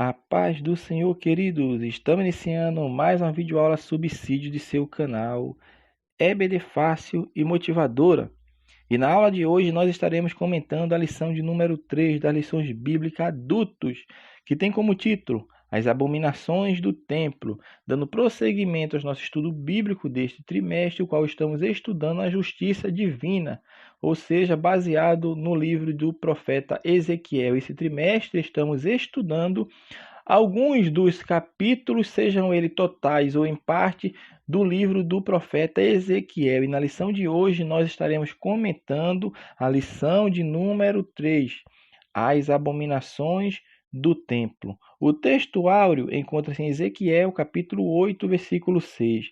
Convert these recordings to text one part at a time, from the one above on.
A paz do Senhor, queridos! Estamos iniciando mais uma videoaula subsídio de seu canal EBD Fácil e Motivadora. E na aula de hoje nós estaremos comentando a lição de número 3 das lições bíblicas adultos, que tem como título As Abominações do Templo, dando prosseguimento ao nosso estudo bíblico deste trimestre, o qual estamos estudando a justiça divina, ou seja, baseado no livro do profeta Ezequiel. Esse trimestre estamos estudando alguns dos capítulos, sejam eles totais ou em parte, do livro do profeta Ezequiel. E na lição de hoje nós estaremos comentando a lição de número 3, as abominações do templo. O texto áureo encontra-se em Ezequiel, capítulo 8, versículo 6.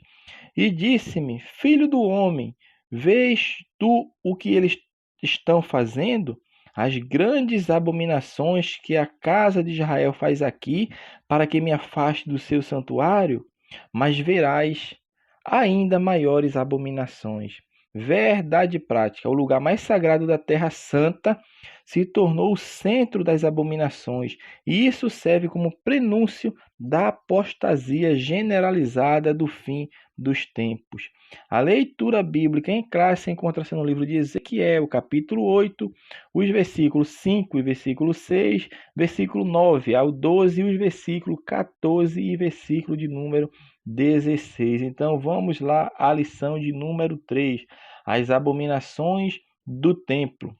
E disse-me: Filho do homem, vês tu o que eles estão fazendo? As grandes abominações que a casa de Israel faz aqui, para que me afaste do seu santuário? Mas verás ainda maiores abominações. Verdade prática, o lugar mais sagrado da Terra Santa se tornou o centro das abominações, e isso serve como prenúncio da apostasia generalizada do fim dos tempos. A leitura bíblica em classe encontra-se no livro de Ezequiel, capítulo 8, os versículos 5 e versículo 6, versículo 9 ao 12 e os versículos 14 e versículo de número 16. Então vamos lá à lição de número 3, as abominações do templo.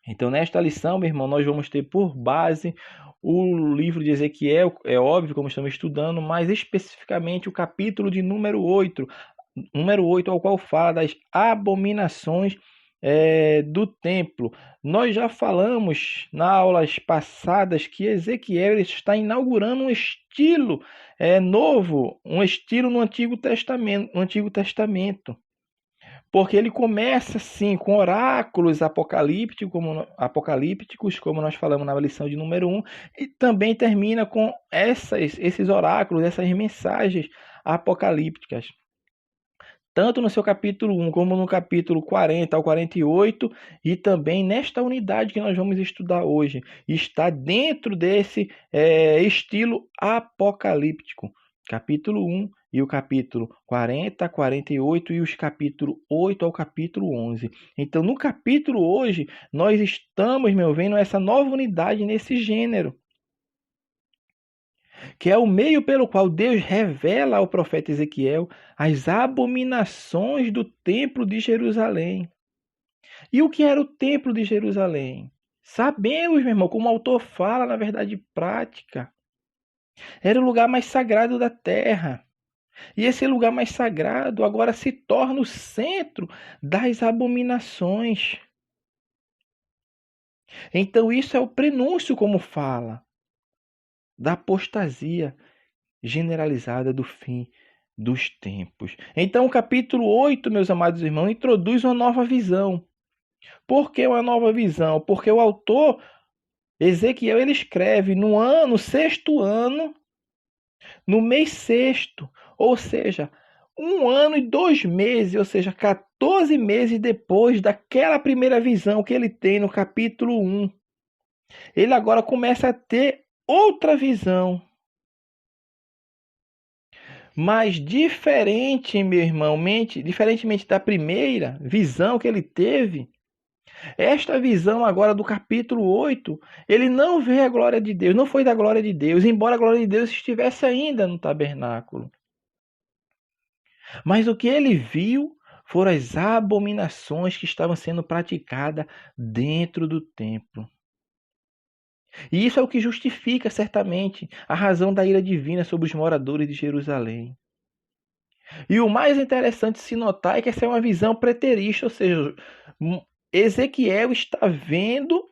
Então nesta lição, meu irmão, nós vamos ter por base o livro de Ezequiel, é óbvio, como estamos estudando, mas especificamente o capítulo de número 8, ao qual fala das abominações do templo. Nós já falamos nas aulas passadas que Ezequiel está inaugurando um estilo novo, um estilo no Antigo Testamento. Porque ele começa assim com oráculos apocalípticos, como nós falamos na lição de número 1, e também termina com esses oráculos, essas mensagens apocalípticas. Tanto no seu capítulo 1 como no capítulo 40 ao 48, e também nesta unidade que nós vamos estudar hoje, está dentro desse estilo apocalíptico. Capítulo 1 e o capítulo 40, 48 e os capítulos 8 ao capítulo 11. Então, no capítulo hoje, nós estamos, vendo essa nova unidade nesse gênero, que é o meio pelo qual Deus revela ao profeta Ezequiel as abominações do templo de Jerusalém. E o que era o templo de Jerusalém? Sabemos, meu irmão, como o autor fala na verdade prática. Era o lugar mais sagrado da terra. E esse lugar mais sagrado agora se torna o centro das abominações. Então isso é o prenúncio, como fala, da apostasia generalizada do fim dos tempos. Então o capítulo 8, meus amados irmãos, introduz uma nova visão. Por que uma nova visão? Porque o autor Ezequiel ele escreve no sexto ano, no mês sexto, ou seja, 1 ano e 2 meses, ou seja, 14 meses depois daquela primeira visão que ele tem no capítulo 1. Ele agora começa a ter outra visão. Mas diferente, meu irmão, diferentemente da primeira visão que ele teve, esta visão agora do capítulo 8, ele não vê a glória de Deus, não foi da glória de Deus, embora a glória de Deus estivesse ainda no tabernáculo. Mas o que ele viu foram as abominações que estavam sendo praticadas dentro do templo. E isso é o que justifica, certamente, a razão da ira divina sobre os moradores de Jerusalém. E o mais interessante de se notar é que essa é uma visão preterista, ou seja, Ezequiel está vendo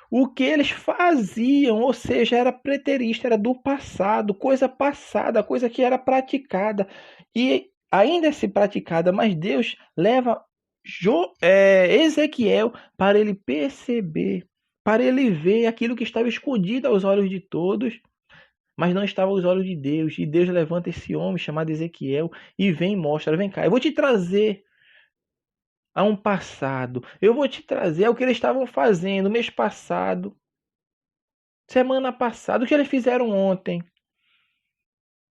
o que eles faziam, ou seja, era preterista, era do passado, coisa passada, coisa que era praticada. E ainda é se praticada, mas Deus leva Ezequiel para ele perceber, para ele ver aquilo que estava escondido aos olhos de todos, mas não estava aos olhos de Deus. E Deus levanta esse homem chamado Ezequiel e vem e mostra, vem cá, eu vou te trazer a um passado, eu vou te trazer ao que eles estavam fazendo mês passado. semana passada, o que eles fizeram ontem.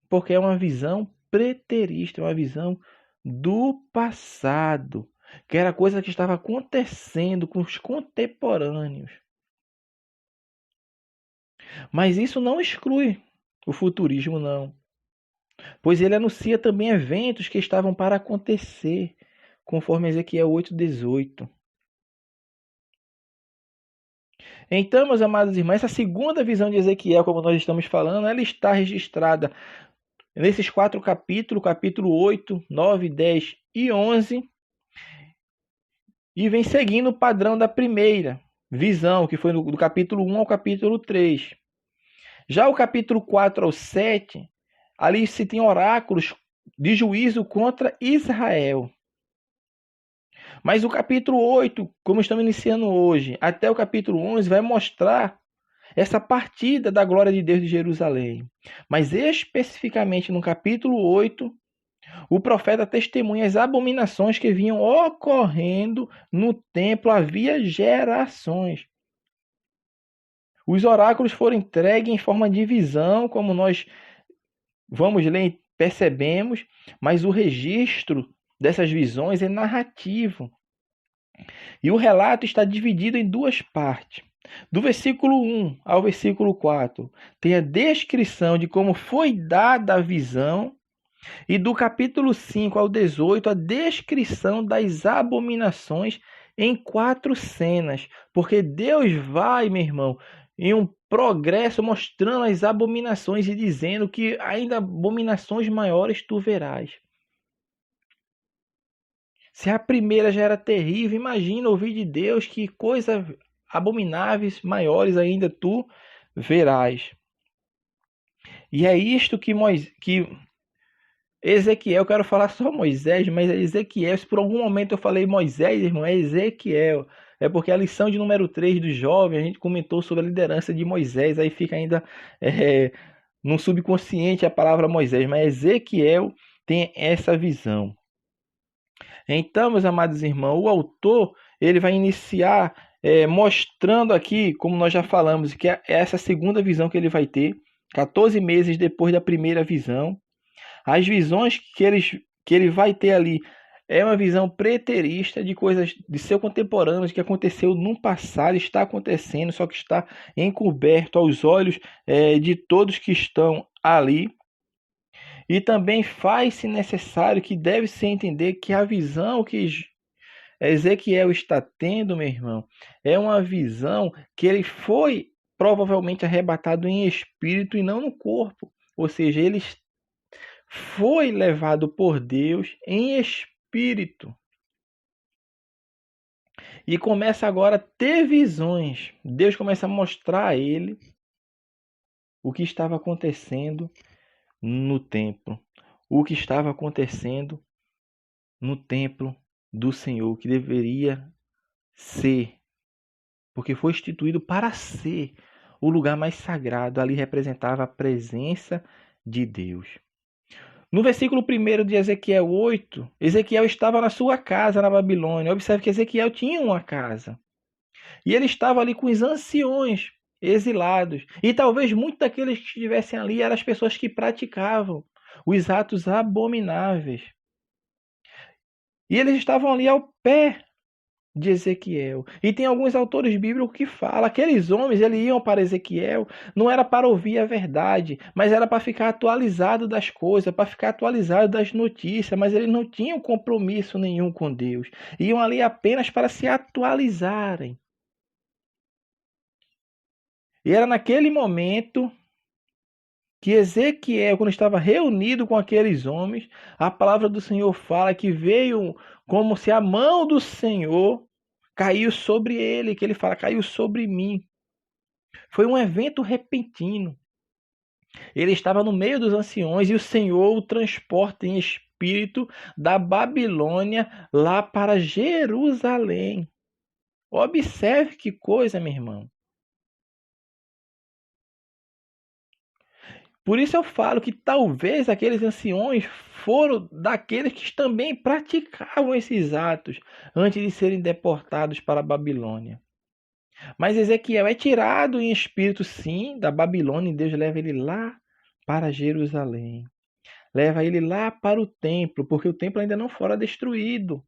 Porque é uma visão preterista, é uma visão do passado, que era coisa que estava acontecendo com os contemporâneos. Mas isso não exclui o futurismo, não. Pois ele anuncia também eventos que estavam para acontecer, conforme Ezequiel 8:18. Então, meus amados irmãos, essa segunda visão de Ezequiel, como nós estamos falando, ela está registrada nesses 4 capítulos, capítulo 8, 9, 10 e 11, e vem seguindo o padrão da primeira visão, que foi do capítulo 1 ao capítulo 3. Já o capítulo 4 ao 7, ali se tem oráculos de juízo contra Israel. Mas o capítulo 8, como estamos iniciando hoje, até o capítulo 11, vai mostrar essa partida da glória de Deus de Jerusalém. Mas especificamente no capítulo 8, o profeta testemunha as abominações que vinham ocorrendo no templo havia gerações. Os oráculos foram entregues em forma de visão, como nós vamos ler e percebemos, mas o registro dessas visões é narrativo. E o relato está dividido em 2 partes. Do versículo 1 ao versículo 4, tem a descrição de como foi dada a visão, e do capítulo 5 ao 18, a descrição das abominações em 4 cenas. Porque Deus vai, meu irmão, em um progresso mostrando as abominações e dizendo que ainda abominações maiores tu verás. Se a primeira já era terrível, imagina ouvir de Deus que coisas abomináveis maiores ainda tu verás. E é isto que Ezequiel, eu quero falar só Moisés, mas é Ezequiel. Se por algum momento eu falei Moisés, irmão, é Ezequiel. É porque a lição de número 3 do jovem, a gente comentou sobre a liderança de Moisés, aí fica ainda no subconsciente a palavra Moisés, mas Ezequiel tem essa visão. Então, meus amados irmãos, o autor ele vai iniciar mostrando aqui, como nós já falamos, que é essa segunda visão que ele vai ter, 14 meses depois da primeira visão. As visões que ele vai ter ali é uma visão preterista de coisas de seu contemporâneo, que aconteceu no passado, está acontecendo, só que está encoberto aos olhos de todos que estão ali. E também faz-se necessário que deve-se entender que a visão que Ezequiel está tendo, meu irmão, é uma visão que ele foi provavelmente arrebatado em espírito e não no corpo. Ou seja, ele foi levado por Deus em espírito. E começa agora a ter visões. Deus começa a mostrar a ele o que estava acontecendo no templo. O que estava acontecendo no templo do Senhor, que deveria ser, porque foi instituído para ser o lugar mais sagrado. Ali representava a presença de Deus. No versículo 1 de Ezequiel 8, Ezequiel estava na sua casa na Babilônia. Observe que Ezequiel tinha uma casa. E ele estava ali com os anciões exilados. E talvez muitos daqueles que estivessem ali eram as pessoas que praticavam os atos abomináveis. E eles estavam ali ao pé de Ezequiel. E tem alguns autores bíblicos que falam, aqueles homens, eles iam para Ezequiel, não era para ouvir a verdade, mas era para ficar atualizado das coisas, para ficar atualizado das notícias, mas eles não tinham compromisso nenhum com Deus. Iam ali apenas para se atualizarem. E era naquele momento que Ezequiel, quando estava reunido com aqueles homens, a palavra do Senhor fala que veio como se a mão do Senhor caiu sobre ele, que ele fala, caiu sobre mim. Foi um evento repentino. Ele estava no meio dos anciões e o Senhor o transporta em espírito da Babilônia lá para Jerusalém. Observe que coisa, meu irmão. Por isso eu falo que talvez aqueles anciões foram daqueles que também praticavam esses atos antes de serem deportados para a Babilônia. Mas Ezequiel é tirado em espírito, sim, da Babilônia, e Deus leva ele lá para Jerusalém. Leva ele lá para o templo, porque o templo ainda não fora destruído.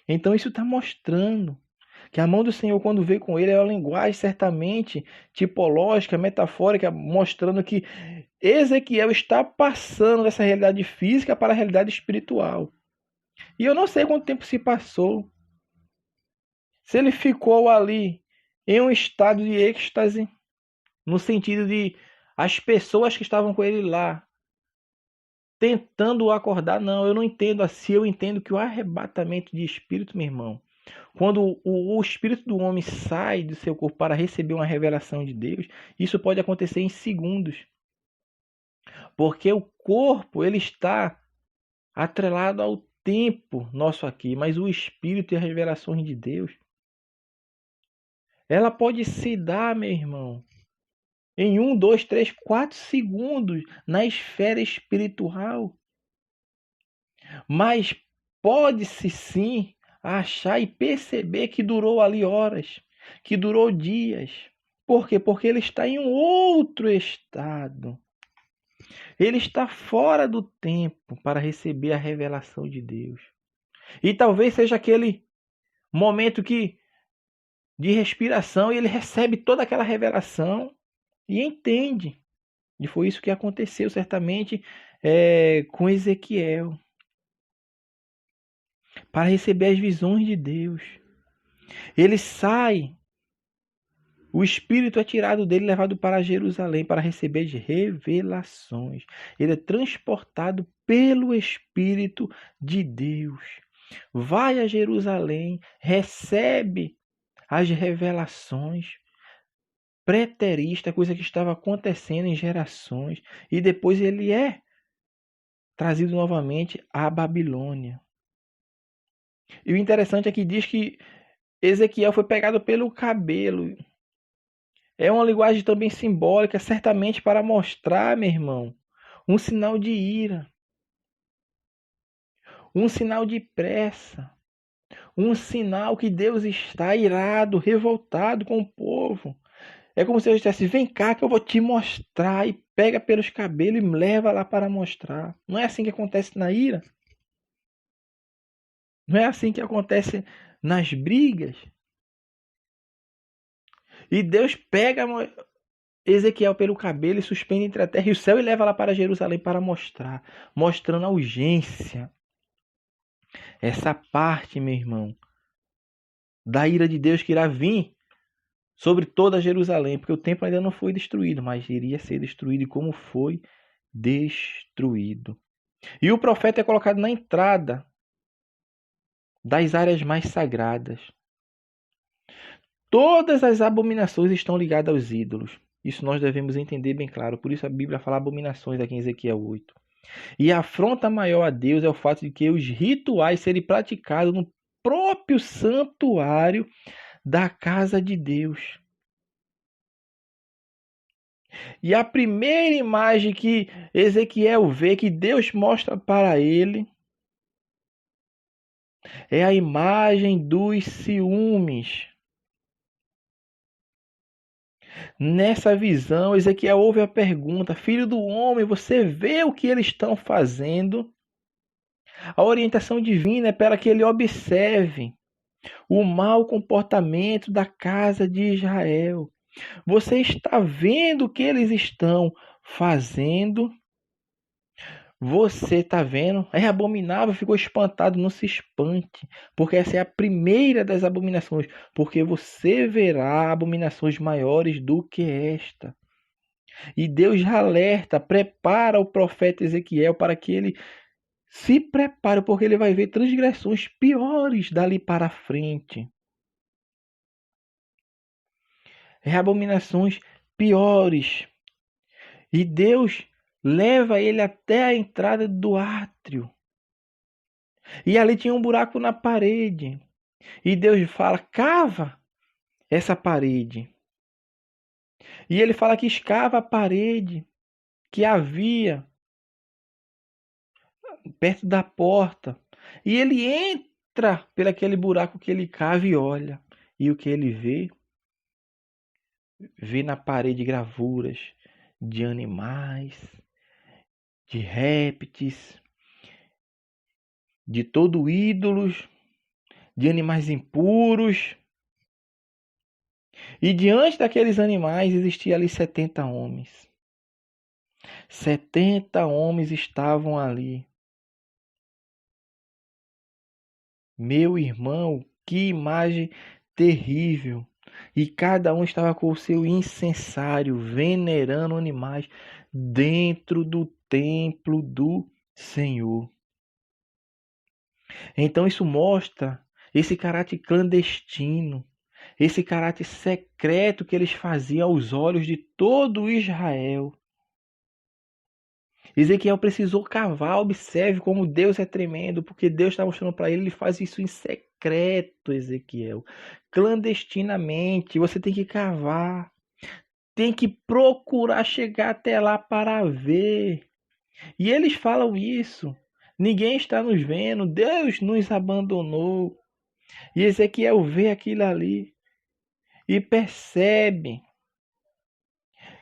Então isso está mostrando que a mão do Senhor, quando veio com ele, é uma linguagem certamente tipológica, metafórica, mostrando que Ezequiel está passando dessa realidade física para a realidade espiritual. E eu não sei quanto tempo se passou. Se ele ficou ali em um estado de êxtase, no sentido de as pessoas que estavam com ele lá tentando o acordar, não, eu não entendo assim. Eu entendo que o arrebatamento de espírito, meu irmão, quando o espírito do homem sai do seu corpo para receber uma revelação de Deus, isso pode acontecer em segundos. Porque o corpo, ele está atrelado ao tempo nosso aqui, mas o espírito e as revelações de Deus, ela pode se dar, meu irmão, em 1, 2, 3, 4 segundos na esfera espiritual. Mas pode-se sim achar e perceber que durou ali horas, que durou dias. Por quê? Porque ele está em um outro estado. Ele está fora do tempo para receber a revelação de Deus. E talvez seja aquele momento de respiração e ele recebe toda aquela revelação e entende. E foi isso que aconteceu certamente com Ezequiel. Para receber as visões de Deus. Ele sai, o Espírito é tirado dele e levado para Jerusalém para receber as revelações. Ele é transportado pelo Espírito de Deus. Vai a Jerusalém, recebe as revelações preteristas, coisa que estava acontecendo em gerações, e depois ele é trazido novamente à Babilônia. E o interessante é que diz que Ezequiel foi pegado pelo cabelo. É uma linguagem também simbólica, certamente para mostrar, meu irmão, um sinal de ira, um sinal de pressa, um sinal que Deus está irado, revoltado com o povo. É como se Deus dissesse: vem cá que eu vou te mostrar, e pega pelos cabelos e me leva lá para mostrar. Não é assim que acontece na ira? Não é assim que acontece nas brigas? E Deus pega Ezequiel pelo cabelo e suspende entre a terra e o céu e leva lá para Jerusalém para mostrar, mostrando a urgência. Essa parte, meu irmão, da ira de Deus que irá vir sobre toda Jerusalém, porque o templo ainda não foi destruído, mas iria ser destruído, e como foi destruído. E o profeta é colocado na entrada das áreas mais sagradas. Todas as abominações estão ligadas aos ídolos. Isso nós devemos entender bem claro. Por isso a Bíblia fala abominações aqui em Ezequiel 8. E a afronta maior a Deus é o fato de que os rituais serem praticados no próprio santuário da casa de Deus. E a primeira imagem que Ezequiel vê, que Deus mostra para ele, é a imagem dos ciúmes. Nessa visão, Ezequiel ouve a pergunta: filho do homem, você vê o que eles estão fazendo? A orientação divina é para que ele observe o mau comportamento da casa de Israel. Você está vendo o que eles estão fazendo? Você está vendo? É abominável, ficou espantado, não se espante, porque essa é a primeira das abominações, porque você verá abominações maiores do que esta. E Deus já alerta, prepara o profeta Ezequiel para que ele se prepare, porque ele vai ver transgressões piores dali para frente. Abominações piores. E Deus leva ele até a entrada do átrio. E ali tinha um buraco na parede. E Deus fala: cava essa parede. E ele fala que escava a parede que havia perto da porta. E ele entra por aquele buraco que ele cava e olha. E o que ele vê? Vê na parede gravuras de animais, de répteis, de todo ídolos, de animais impuros. E diante daqueles animais existia ali 70 homens. 70 homens estavam ali. Meu irmão, que imagem terrível! E cada um estava com o seu incensário, venerando animais dentro do templo do Senhor. Então isso mostra esse caráter clandestino, esse caráter secreto que eles faziam aos olhos de todo Israel. Ezequiel precisou cavar, observe como Deus é tremendo, porque Deus está mostrando para ele, ele faz isso em secreto, Ezequiel, clandestinamente. Você tem que cavar, tem que procurar chegar até lá para ver. E eles falam isso. Ninguém está nos vendo, Deus nos abandonou. E Ezequiel vê aquilo ali e percebe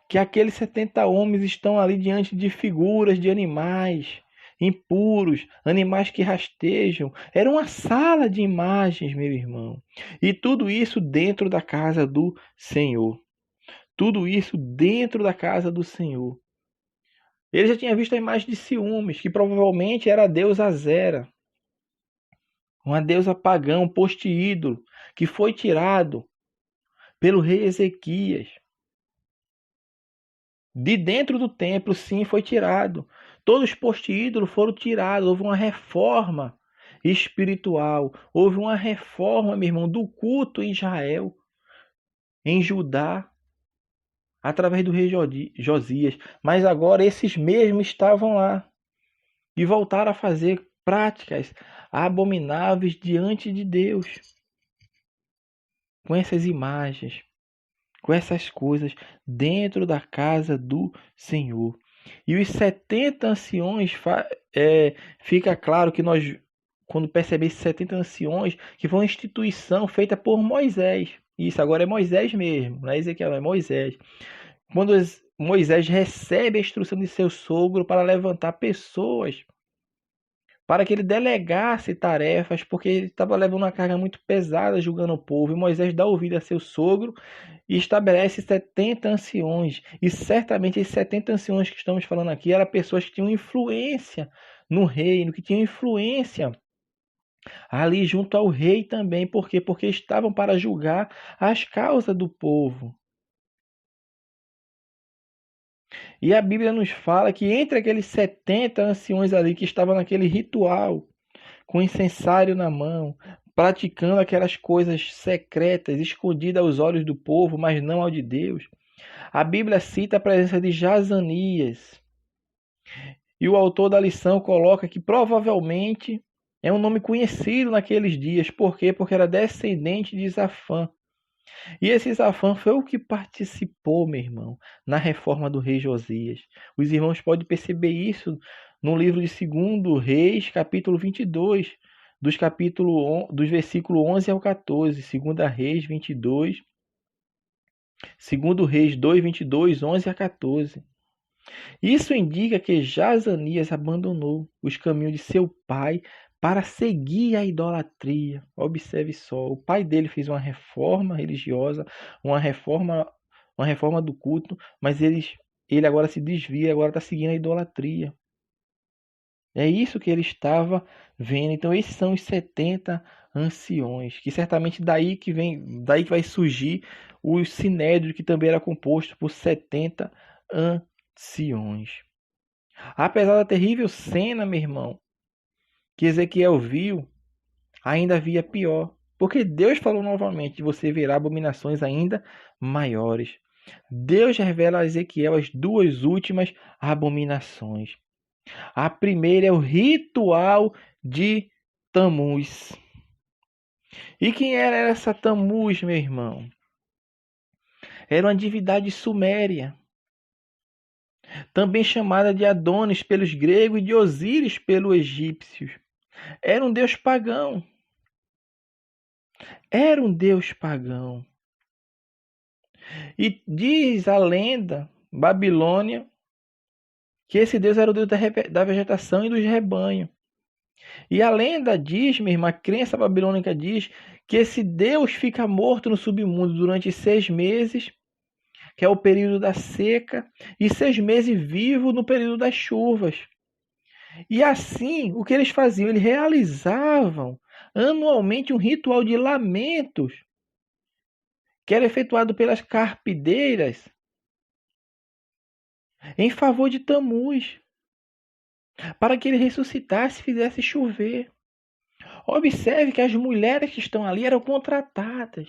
que aqueles 70 homens estão ali diante de figuras de animais impuros, animais que rastejam. Era uma sala de imagens, meu irmão. E tudo isso dentro da casa do Senhor. Tudo isso dentro da casa do Senhor. Ele já tinha visto a imagem de ciúmes, que provavelmente era a deusa Azera, uma deusa pagã, um poste ídolo, que foi tirado pelo rei Ezequias. De dentro do templo, sim, foi tirado. Todos os postes ídolos foram tirados. Houve uma reforma espiritual. Houve uma reforma, meu irmão, do culto em Israel, em Judá, através do rei Josias. Mas agora esses mesmos estavam lá e voltaram a fazer práticas abomináveis diante de Deus. Com essas imagens, com essas coisas dentro da casa do Senhor. E os 70 anciões, fica claro que nós, quando percebemos esses 70 anciões, que foi uma instituição feita por Moisés. Isso, agora é Moisés mesmo, não é Ezequiel, é Moisés. Quando Moisés recebe a instrução de seu sogro para levantar pessoas, para que ele delegasse tarefas, porque ele estava levando uma carga muito pesada julgando o povo. E Moisés dá ouvido a seu sogro e estabelece 70 anciões. E certamente esses 70 anciões que estamos falando aqui eram pessoas que tinham influência no reino, que tinham influência ali junto ao rei também. Por quê? Porque estavam para julgar as causas do povo. E a Bíblia nos fala que entre aqueles 70 anciões ali que estavam naquele ritual, com incensário na mão, praticando aquelas coisas secretas, escondidas aos olhos do povo, mas não ao de Deus. A Bíblia cita a presença de Jazanias. E o autor da lição coloca que provavelmente é um nome conhecido naqueles dias. Por quê? Porque era descendente de Zafã. E esse Zafã foi o que participou, meu irmão, na reforma do rei Josias. Os irmãos podem perceber isso no livro de 2 Reis, capítulo 22, dos versículos 11 ao 14. 2 Reis 22, 2 Reis 2, 22, 11 a 14. Isso indica que Jazanias abandonou os caminhos de seu pai para seguir a idolatria. Observe só, o pai dele fez uma reforma religiosa, uma reforma do culto, mas ele agora se desvia, agora está seguindo a idolatria. É isso que ele estava vendo. Então esses são os 70 anciões, que certamente daí que vai surgir o sinédrio, que também era composto por 70 anciões. Apesar da terrível cena, meu irmão, que Ezequiel viu, ainda havia pior. Porque Deus falou novamente: você verá abominações ainda maiores. Deus revela a Ezequiel as duas últimas abominações. A primeira é o ritual de Tamuz. E quem era essa Tamuz, meu irmão? Era uma divindade suméria, também chamada de Adonis pelos gregos e de Osíris pelos egípcios. Era um deus pagão. Era um deus pagão. E diz a lenda Babilônia que esse deus era o deus da vegetação e dos rebanhos. E a lenda diz, minha irmã, a crença babilônica diz que esse deus fica morto no submundo durante 6 meses, que é o período da seca, e 6 meses vivo no período das chuvas. E assim, o que eles faziam? Eles realizavam anualmente um ritual de lamentos, que era efetuado pelas carpideiras, em favor de Tamuz, para que ele ressuscitasse e fizesse chover. Observe que as mulheres que estão ali eram contratadas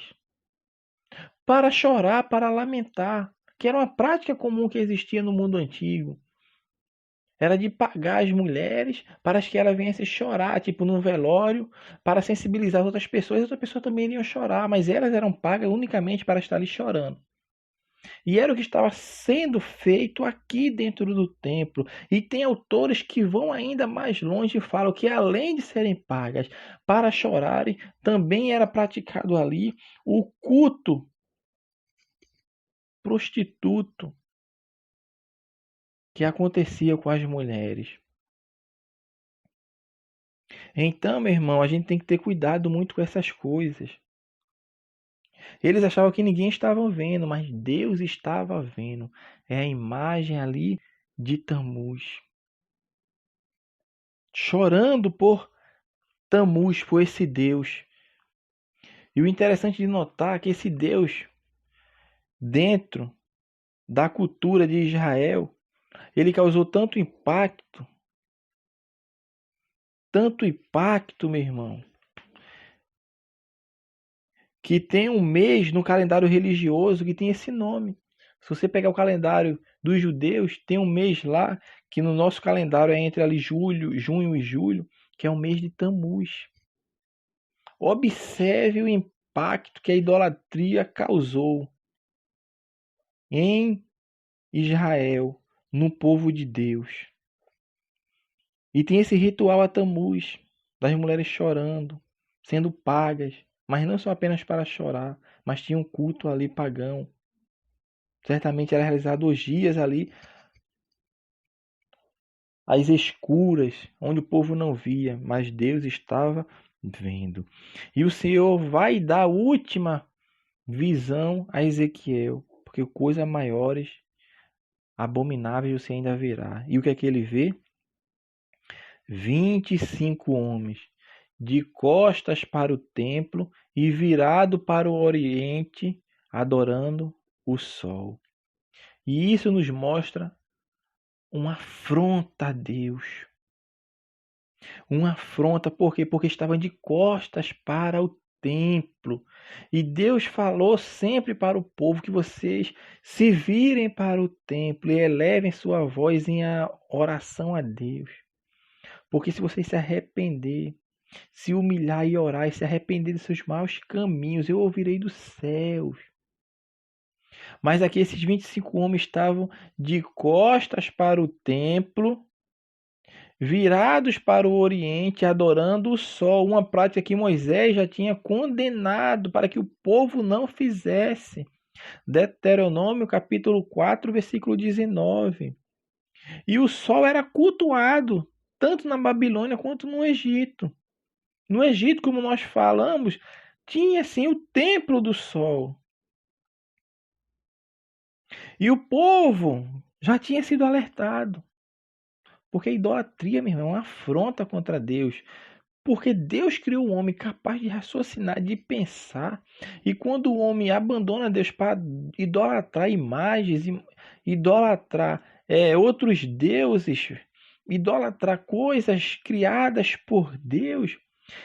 para chorar, para lamentar, que era uma prática comum que existia no mundo antigo. Era de pagar as mulheres para que elas viessem chorar, tipo num velório, para sensibilizar as outras pessoas. E outras pessoas também iriam chorar, mas elas eram pagas unicamente para estar ali chorando. E era o que estava sendo feito aqui dentro do templo. E tem autores que vão ainda mais longe e falam que além de serem pagas para chorarem, também era praticado ali o culto prostituto que acontecia com as mulheres. Então, meu irmão, a gente tem que ter cuidado muito com essas coisas. Eles achavam que ninguém estava vendo, mas Deus estava vendo. É a imagem ali de Tamuz. Chorando por Tamuz, por esse Deus. E o interessante de notar é que esse Deus, dentro da cultura de Israel, ele causou tanto impacto, meu irmão, que tem um mês no calendário religioso que tem esse nome. Se você pegar o calendário dos judeus, tem um mês lá que no nosso calendário é entre ali junho e julho, que é o mês de Tamuz. Observe o impacto que a idolatria causou em Israel, no povo de Deus. E tem esse ritual a Tamuz, das mulheres chorando, sendo pagas, mas não só apenas para chorar, mas tinha um culto ali pagão. Certamente era realizado orgias ali, às escuras, onde o povo não via, mas Deus estava vendo. E o Senhor vai dar a última visão a Ezequiel, porque coisas maiores, abomináveis você ainda verá. E o que é que ele vê? 25 homens, de costas para o templo e virado para o oriente, adorando o sol. E isso nos mostra uma afronta a Deus. Uma afronta, por quê? Porque estavam de costas para o templo. E Deus falou sempre para o povo que vocês se virem para o templo e elevem sua voz em oração a Deus. Porque se vocês se arrepender, se humilhar e orar e se arrepender de seus maus caminhos, eu ouvirei dos céus. Mas aqui esses 25 homens estavam de costas para o templo, virados para o oriente, adorando o sol, uma prática que Moisés já tinha condenado para que o povo não fizesse. Deuteronômio capítulo 4, versículo 19. E o sol era cultuado, tanto na Babilônia quanto no Egito. No Egito, como nós falamos, tinha sim o templo do sol. E o povo já tinha sido alertado. Porque a idolatria, meu irmão, é uma afronta contra Deus. Porque Deus criou o homem capaz de raciocinar, de pensar. E quando o homem abandona Deus para idolatrar imagens, idolatrar outros deuses, idolatrar coisas criadas por Deus,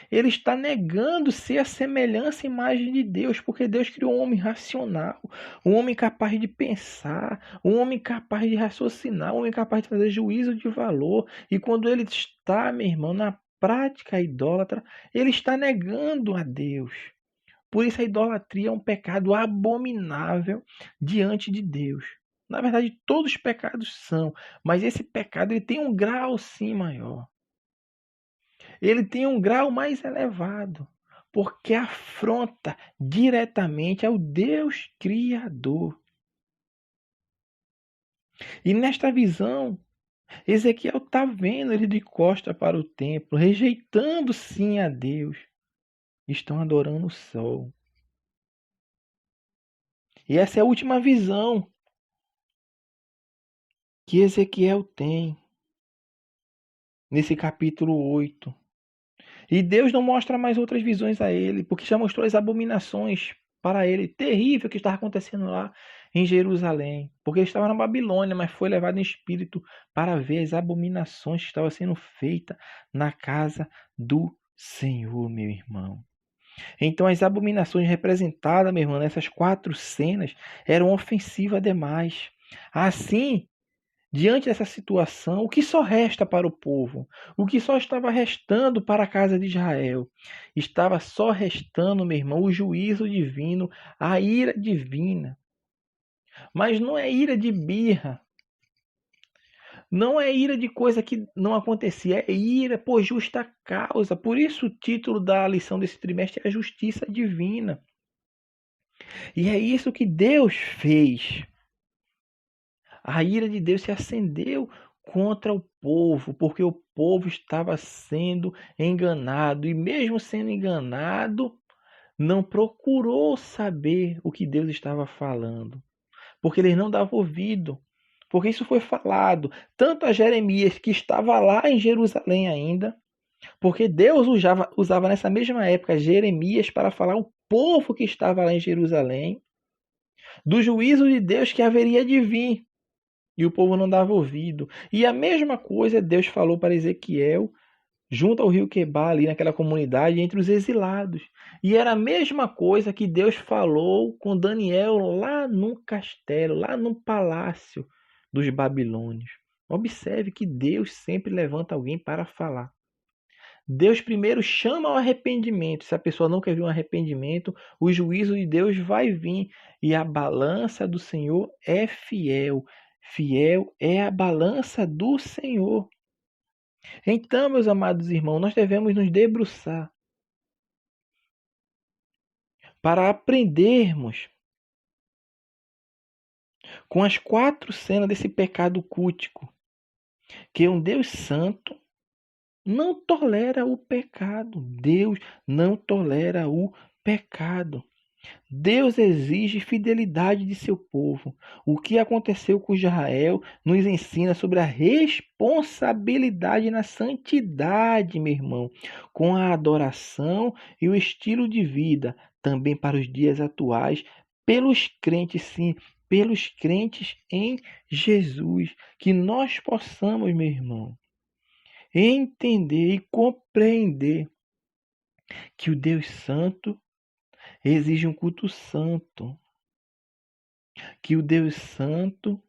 ele está negando ser a semelhança e imagem de Deus, porque Deus criou um homem racional, um homem capaz de pensar, um homem capaz de raciocinar, um homem capaz de fazer juízo de valor. E quando ele está, meu irmão, na prática idólatra, ele está negando a Deus. Por isso a idolatria é um pecado abominável diante de Deus. Na verdade, todos os pecados são, mas esse pecado ele tem um grau sim maior. Ele tem um grau mais elevado, porque afronta diretamente ao Deus Criador. E nesta visão, Ezequiel está vendo ele de costa para o templo, rejeitando sim a Deus. Estão adorando o sol. E essa é a última visão que Ezequiel tem nesse capítulo 8. E Deus não mostra mais outras visões a ele, porque já mostrou as abominações para ele, terrível que estava acontecendo lá em Jerusalém. Porque ele estava na Babilônia, mas foi levado em espírito para ver as abominações que estavam sendo feitas na casa do Senhor, meu irmão. Então as abominações representadas, meu irmão, nessas 4 cenas, eram ofensivas demais. Assim, diante dessa situação, o que só resta para o povo? O que só estava restando para a casa de Israel? Estava só restando, meu irmão, o juízo divino, a ira divina. Mas não é ira de birra. Não é ira de coisa que não acontecia. É ira por justa causa. Por isso o título da lição desse trimestre é a justiça divina. E é isso que Deus fez. A ira de Deus se acendeu contra o povo, porque o povo estava sendo enganado. E mesmo sendo enganado, não procurou saber o que Deus estava falando. Porque eles não davam ouvido. Porque isso foi falado tanto a Jeremias, que estava lá em Jerusalém ainda, porque Deus usava nessa mesma época Jeremias para falar ao povo que estava lá em Jerusalém, do juízo de Deus que haveria de vir. E o povo não dava ouvido. E a mesma coisa Deus falou para Ezequiel, junto ao rio Quebar, ali naquela comunidade, entre os exilados. E era a mesma coisa que Deus falou com Daniel lá no castelo, lá no palácio dos babilônios. Observe que Deus sempre levanta alguém para falar. Deus primeiro chama ao arrependimento. Se a pessoa não quer vir um arrependimento, o juízo de Deus vai vir. E a balança do Senhor é fiel. Fiel é a balança do Senhor. Então, meus amados irmãos, nós devemos nos debruçar para aprendermos com as 4 cenas desse pecado cultico, que um Deus santo não tolera o pecado. Deus não tolera o pecado. Deus exige fidelidade de seu povo. O que aconteceu com Israel nos ensina sobre a responsabilidade na santidade, meu irmão, com a adoração e o estilo de vida, também para os dias atuais, pelos crentes, sim, pelos crentes em Jesus. Que nós possamos, meu irmão, entender e compreender que o Deus Santo exige um culto santo, que o Deus Santo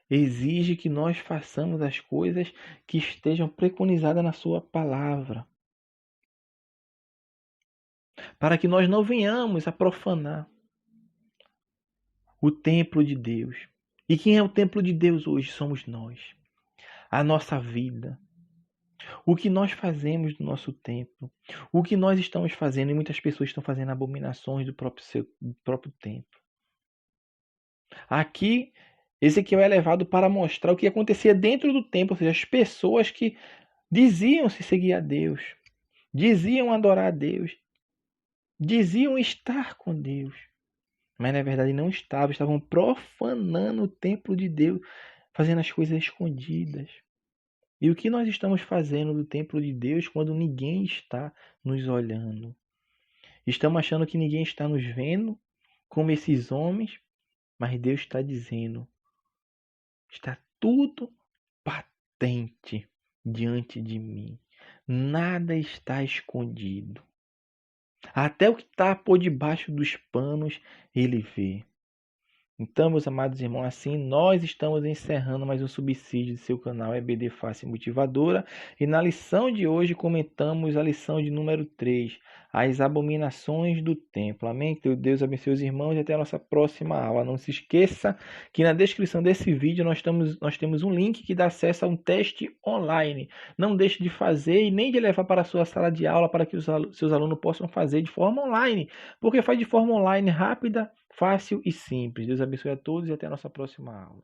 exige que nós façamos as coisas que estejam preconizadas na sua palavra, para que nós não venhamos a profanar o templo de Deus. E quem é o templo de Deus hoje? Somos nós. A nossa vida. O que nós fazemos no nosso templo. O que nós estamos fazendo, e muitas pessoas estão fazendo abominações do próprio templo. Aqui, Ezequiel é levado para mostrar o que acontecia dentro do templo, ou seja, as pessoas que diziam se seguir a Deus, diziam adorar a Deus, diziam estar com Deus, mas na verdade não estavam profanando o templo de Deus, fazendo as coisas escondidas. E o que nós estamos fazendo do templo de Deus quando ninguém está nos olhando? Estamos achando que ninguém está nos vendo, como esses homens, mas Deus está dizendo: está tudo patente diante de mim. Nada está escondido. Até o que está por debaixo dos panos, ele vê. Então, meus amados irmãos, assim nós estamos encerrando mais um subsídio de seu canal EBD Fácil Motivadora. E na lição de hoje comentamos a lição de número 3, as abominações do templo. Amém? Que Deus abençoe os irmãos e até a nossa próxima aula. Não se esqueça que na descrição desse vídeo nós temos um link que dá acesso a um teste online. Não deixe de fazer e nem de levar para a sua sala de aula para que os seus alunos possam fazer de forma online, porque faz de forma online rápida, fácil e simples. Deus abençoe a todos e até a nossa próxima aula.